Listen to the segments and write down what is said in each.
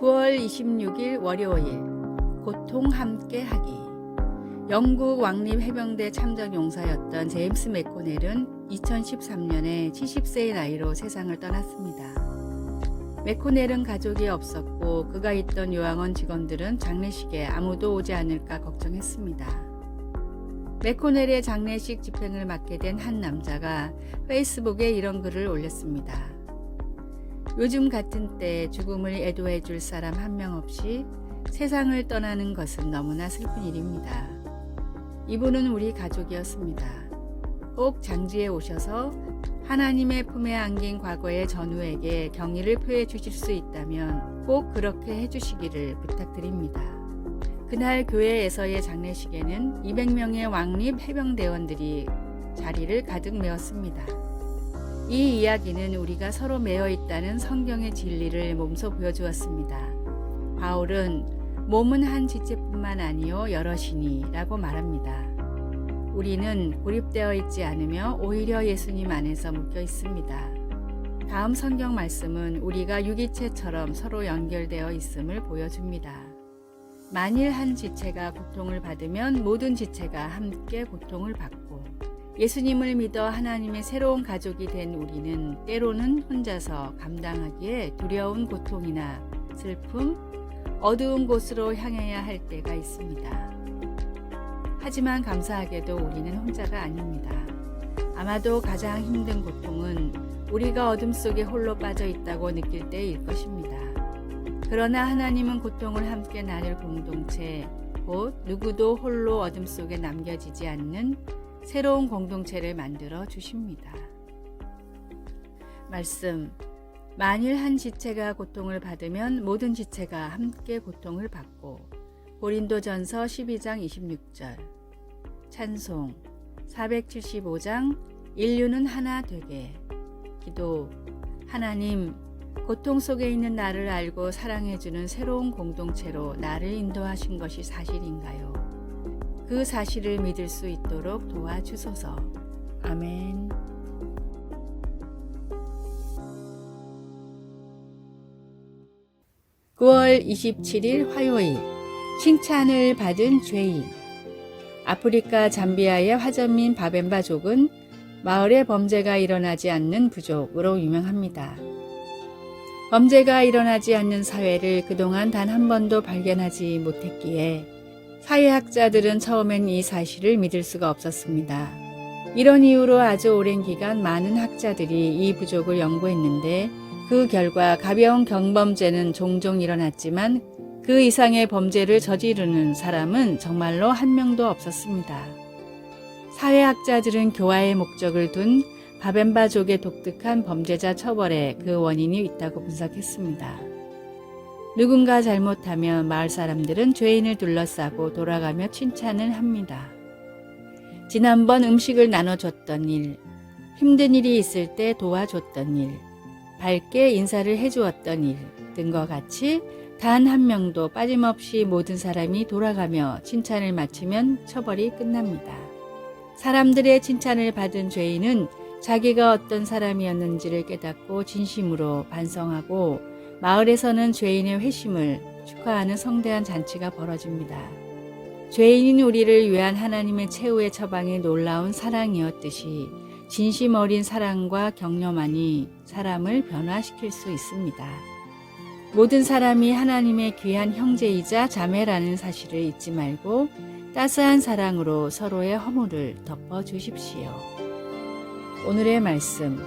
9월 26일 월요일 고통 함께 하기. 영국 왕립 해병대 참전 용사였던 제임스 맥코넬은 2013년에 70세의 나이로 세상을 떠났습니다. 맥코넬은 가족이 없었고 그가 있던 요양원 직원들은 장례식에 아무도 오지 않을까 걱정했습니다. 맥코넬의 장례식 집행을 맡게 된 한 남자가 페이스북에 이런 글을 올렸습니다. 요즘 같은 때 죽음을 애도해 줄 사람 한 명 없이 세상을 떠나는 것은 너무나 슬픈 일입니다. 이분은 우리 가족이었습니다. 꼭 장지에 오셔서 하나님의 품에 안긴 과거의 전우에게 경의를 표해 주실 수 있다면 꼭 그렇게 해주시기를 부탁드립니다. 그날 교회에서의 장례식에는 200명의 왕립 해병대원들이 자리를 가득 메웠습니다. 이 이야기는 우리가 서로 매여 있다는 성경의 진리를 몸소 보여주었습니다. 바울은 몸은 한 지체뿐만 아니요 여럿이니 라고 말합니다. 우리는 고립되어 있지 않으며 오히려 예수님 안에서 묶여 있습니다. 다음 성경 말씀은 우리가 유기체처럼 서로 연결되어 있음을 보여줍니다. 만일 한 지체가 고통을 받으면 모든 지체가 함께 고통을 받고 예수님을 믿어 하나님의 새로운 가족이 된 우리는 때로는 혼자서 감당하기에 두려운 고통이나 슬픔, 어두운 곳으로 향해야 할 때가 있습니다. 하지만 감사하게도 우리는 혼자가 아닙니다. 아마도 가장 힘든 고통은 우리가 어둠 속에 홀로 빠져 있다고 느낄 때일 것입니다. 그러나 하나님은 고통을 함께 나눌 공동체, 곧 누구도 홀로 어둠 속에 남겨지지 않는 새로운 공동체를 만들어 주십니다. 말씀. 만일 한 지체가 고통을 받으면 모든 지체가 함께 고통을 받고. 고린도전서 12장 26절. 찬송 475장 인류는 하나 되게. 기도. 하나님, 고통 속에 있는 나를 알고 사랑해주는 새로운 공동체로 나를 인도하신 것이 사실인가요? 그 사실을 믿을 수 있도록 도와주소서. 아멘. (9월 27일) 화요일. 칭찬을 받은 죄인. 아프리카 잠비아의 화전민 바벤바족은 마을에 범죄가 일어나지 않는 부족으로 유명합니다. 범죄가 일어나지 않는 사회를 그동안 단 한 번도 발견하지 못했기에 사회학자들은 처음엔 이 사실을 믿을 수가 없었습니다. 이런 이유로 아주 오랜 기간 많은 학자들이 이 부족을 연구했는데 그 결과 가벼운 경범죄는 종종 일어났지만 그 이상의 범죄를 저지르는 사람은 정말로 한 명도 없었습니다. 사회학자들은 교화의 목적을 둔 바벤바족의 독특한 범죄자 처벌에 그 원인이 있다고 분석했습니다. 누군가 잘못하면 마을 사람들은 죄인을 둘러싸고 돌아가며 칭찬을 합니다. 지난번 음식을 나눠줬던 일, 힘든 일이 있을 때 도와줬던 일, 밝게 인사를 해주었던 일 등과 같이 단 한 명도 빠짐없이 모든 사람이 돌아가며 칭찬을 마치면 처벌이 끝납니다. 사람들의 칭찬을 받은 죄인은 자기가 어떤 사람이었는지를 깨닫고 진심으로 반성하고 마을에서는 죄인의 회심을 축하하는 성대한 잔치가 벌어집니다. 죄인인 우리를 위한 하나님의 최후의 처방이 놀라운 사랑이었듯이 진심 어린 사랑과 격려만이 사람을 변화시킬 수 있습니다. 모든 사람이 하나님의 귀한 형제이자 자매라는 사실을 잊지 말고 따스한 사랑으로 서로의 허물을 덮어주십시오. 오늘의 말씀.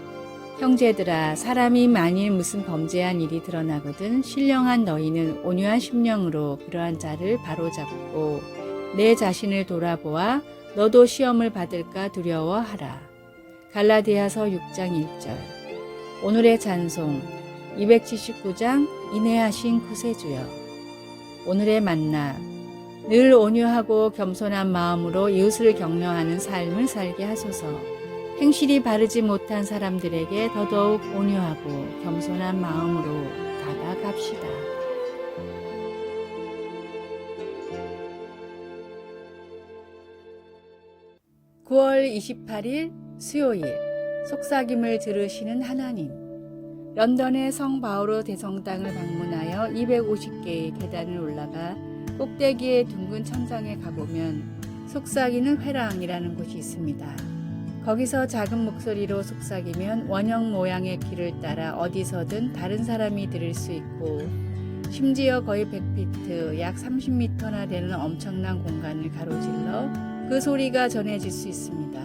형제들아, 사람이 만일 무슨 범죄한 일이 드러나거든 신령한 너희는 온유한 심령으로 그러한 자를 바로잡고 내 자신을 돌아보아 너도 시험을 받을까 두려워하라. 갈라디아서 6장 1절. 오늘의 찬송 279장 인내하신 구세주여. 오늘의 만나. 늘 온유하고 겸손한 마음으로 이웃을 격려하는 삶을 살게 하소서. 행실이 바르지 못한 사람들에게 더더욱 온유하고 겸손한 마음으로 다가갑시다. 9월 28일 수요일. 속삭임을 들으시는 하나님. 런던의 성 바오로 대성당을 방문하여 250개의 계단을 올라가 꼭대기의 둥근 천장에 가보면 속삭이는 회랑이라는 곳이 있습니다. 거기서 작은 목소리로 속삭이면 원형 모양의 귀를 따라 어디서든 다른 사람이 들을 수 있고 심지어 거의 100피트, 약 30m나 되는 엄청난 공간을 가로질러 그 소리가 전해질 수 있습니다.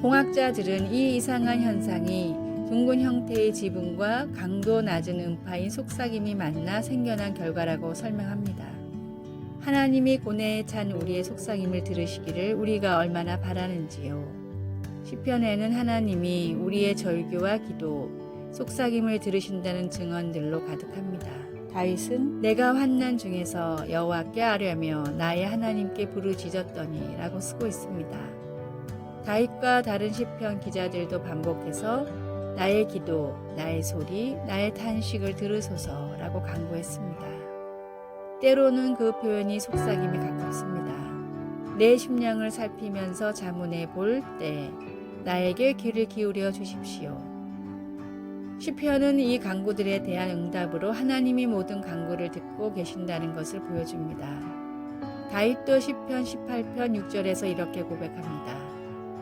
공학자들은 이 이상한 현상이 둥근 형태의 지붕과 강도 낮은 음파인 속삭임이 만나 생겨난 결과라고 설명합니다. 하나님이 고뇌에 찬 우리의 속삭임을 들으시기를 우리가 얼마나 바라는지요. 시편에는 하나님이 우리의 절규와 기도, 속삭임을 들으신다는 증언들로 가득합니다. 다윗은 내가 환난 중에서 여호와께 아뢰며 나의 하나님께 부르짖었더니 라고 쓰고 있습니다. 다윗과 다른 시편 기자들도 반복해서 나의 기도, 나의 소리, 나의 탄식을 들으소서라고 간구했습니다. 때로는 그 표현이 속삭임에 가깝습니다. 내 심령을 살피면서 자문해 볼 때 나에게 귀를 기울여 주십시오. 시편은 이 간구들에 대한 응답으로 하나님이 모든 간구를 듣고 계신다는 것을 보여줍니다. 다윗도 시편 18편 6절에서 이렇게 고백합니다.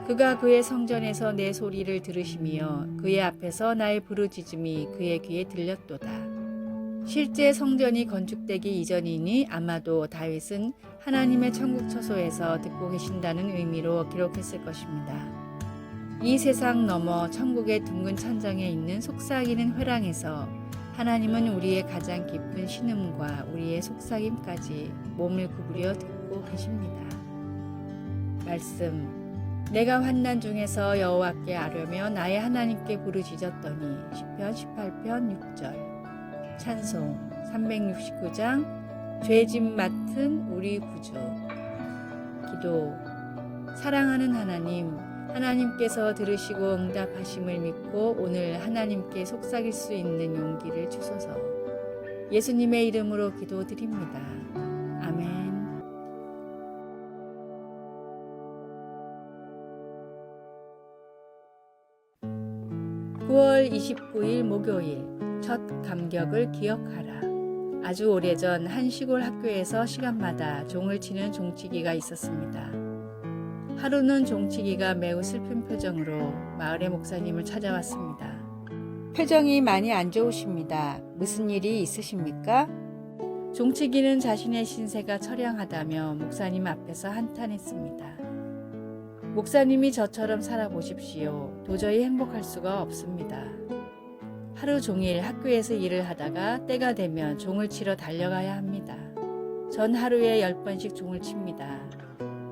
그가 그의 성전에서 내 소리를 들으시며 그의 앞에서 나의 부르짖음이 그의 귀에 들렸도다. 실제 성전이 건축되기 이전이니 아마도 다윗은 하나님의 천국 처소에서 듣고 계신다는 의미로 기록했을 것입니다. 이 세상 너머 천국의 둥근 천장에 있는 속삭이는 회랑에서 하나님은 우리의 가장 깊은 신음과 우리의 속삭임까지 몸을 구부려 듣고 계십니다. 말씀 내가 환난 중에서 여호와께 아뢰며 나의 하나님께 부르짖었더니 시편 18편 6절 찬송 369장 죄짐 맡은 우리 구주 기도 사랑하는 하나님께서 들으시고 응답하심을 믿고 오늘 하나님께 속삭일 수 있는 용기를 주소서. 예수님의 이름으로 기도드립니다. 아멘. 9월 29일 목요일 첫 감격을 기억하라. 아주 오래전 한 시골 학교에서 시간마다 종을 치는 종치기가 있었습니다. 하루는 종치기가 매우 슬픈 표정으로 마을의 목사님을 찾아왔습니다. 표정이 많이 안 좋으십니다. 무슨 일이 있으십니까? 종치기는 자신의 신세가 처량하다며 목사님 앞에서 한탄했습니다. 목사님이 저처럼 살아보십시오. 도저히 행복할 수가 없습니다. 하루 종일 학교에서 일을 하다가 때가 되면 종을 치러 달려가야 합니다. 전 하루에 10번씩 종을 칩니다.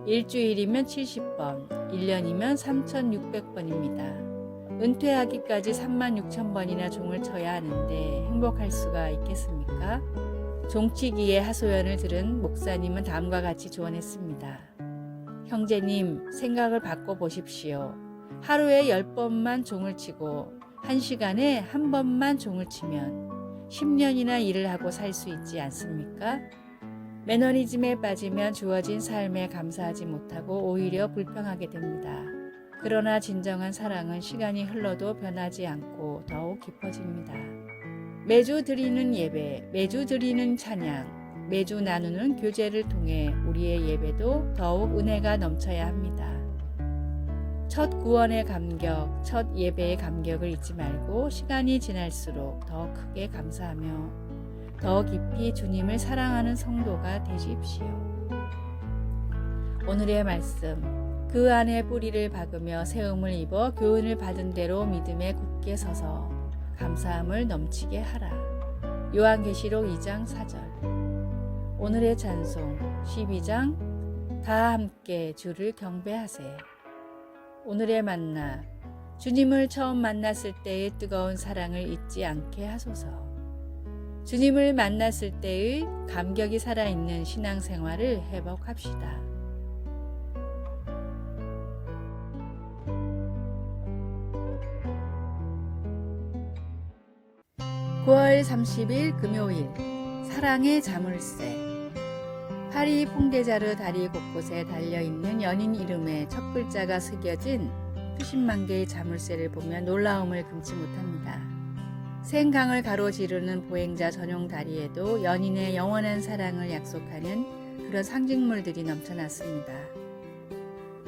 일주일이면 70번, 1년이면 3,600번입니다. 은퇴하기까지 36,000번이나 종을 쳐야 하는데 행복할 수가 있겠습니까? 종치기의 하소연을 들은 목사님은 다음과 같이 조언했습니다. 형제님, 생각을 바꿔보십시오. 하루에 10번만 종을 치고 1시간에 한 번만 종을 치면 10년이나 일을 하고 살 수 있지 않습니까? 매너리즘에 빠지면 주어진 삶에 감사하지 못하고 오히려 불평하게 됩니다. 그러나 진정한 사랑은 시간이 흘러도 변하지 않고 더욱 깊어집니다. 매주 드리는 예배, 매주 드리는 찬양, 매주 나누는 교제를 통해 우리의 예배도 더욱 은혜가 넘쳐야 합니다. 첫 구원의 감격, 첫 예배의 감격을 잊지 말고 시간이 지날수록 더 크게 감사하며 더 깊이 주님을 사랑하는 성도가 되십시오. 오늘의 말씀, 그 안에 뿌리를 박으며 세움을 입어 교훈을 받은 대로 믿음에 굳게 서서 감사함을 넘치게 하라. 요한계시록 2장 4절. 오늘의 찬송 12장 다 함께 주를 경배하세. 오늘의 만나 주님을 처음 만났을 때의 뜨거운 사랑을 잊지 않게 하소서. 주님을 만났을 때의 감격이 살아있는 신앙생활을 회복합시다. 9월 30일 금요일 사랑의 자물쇠. 파리 퐁데자르 다리 곳곳에 달려있는 연인 이름의 첫 글자가 새겨진 수십만 개의 자물쇠를 보면 놀라움을 금치 못합니다. 생강을 가로지르는 보행자 전용 다리에도 연인의 영원한 사랑을 약속하는 그런 상징물들이 넘쳐났습니다.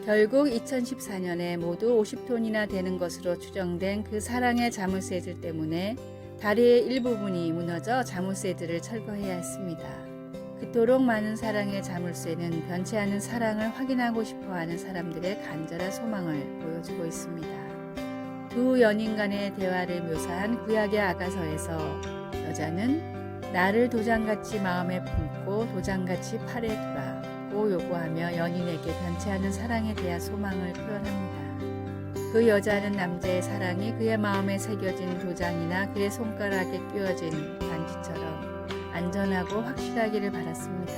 결국 2014년에 모두 50톤이나 되는 것으로 추정된 그 사랑의 자물쇠들 때문에 다리의 일부분이 무너져 자물쇠들을 철거해야 했습니다. 그토록 많은 사랑의 자물쇠는 변치 않은 사랑을 확인하고 싶어하는 사람들의 간절한 소망을 보여주고 있습니다. 두 연인 간의 대화를 묘사한 구약의 아가서에서 여자는 나를 도장같이 마음에 품고 도장같이 팔에 두라고 요구하며 연인에게 변치 않은 사랑에 대한 소망을 표현합니다. 그 여자는 남자의 사랑이 그의 마음에 새겨진 도장이나 그의 손가락에 끼워진 반지처럼 안전하고 확실하기를 바랐습니다.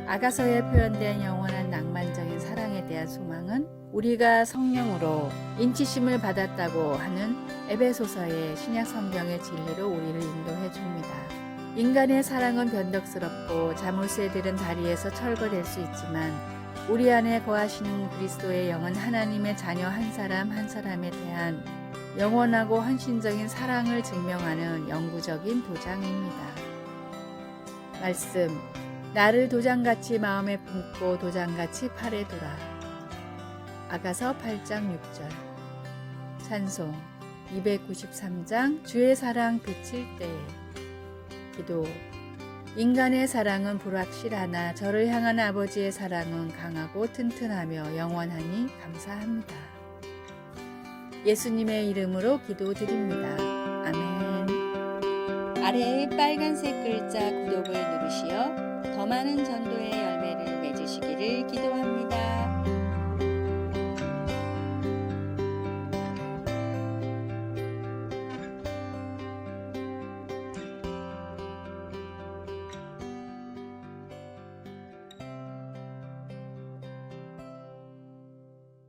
아가서에 표현된 영원한 낭만적인 사랑에 대한 소망은 우리가 성령으로 인치심을 받았다고 하는 에베소서의 신약 성경의 진리로 우리를 인도해 줍니다. 인간의 사랑은 변덕스럽고 자물쇠들은 다리에서 철거될 수 있지만 우리 안에 거하시는 그리스도의 영은 하나님의 자녀 한 사람 한 사람에 대한 영원하고 헌신적인 사랑을 증명하는 영구적인 도장입니다. 말씀, 나를 도장같이 마음에 품고 도장같이 팔에 두라. 아가서 8장 6절. 찬송 293장 주의 사랑 비칠 때에. 기도, 인간의 사랑은 불확실하나 저를 향한 아버지의 사랑은 강하고 튼튼하며 영원하니 감사합니다. 예수님의 이름으로 기도드립니다. 아멘. 아래의 빨간색 글자 구독을 누르시어 더 많은 전도의 열매를 맺으시기를 기도합니다.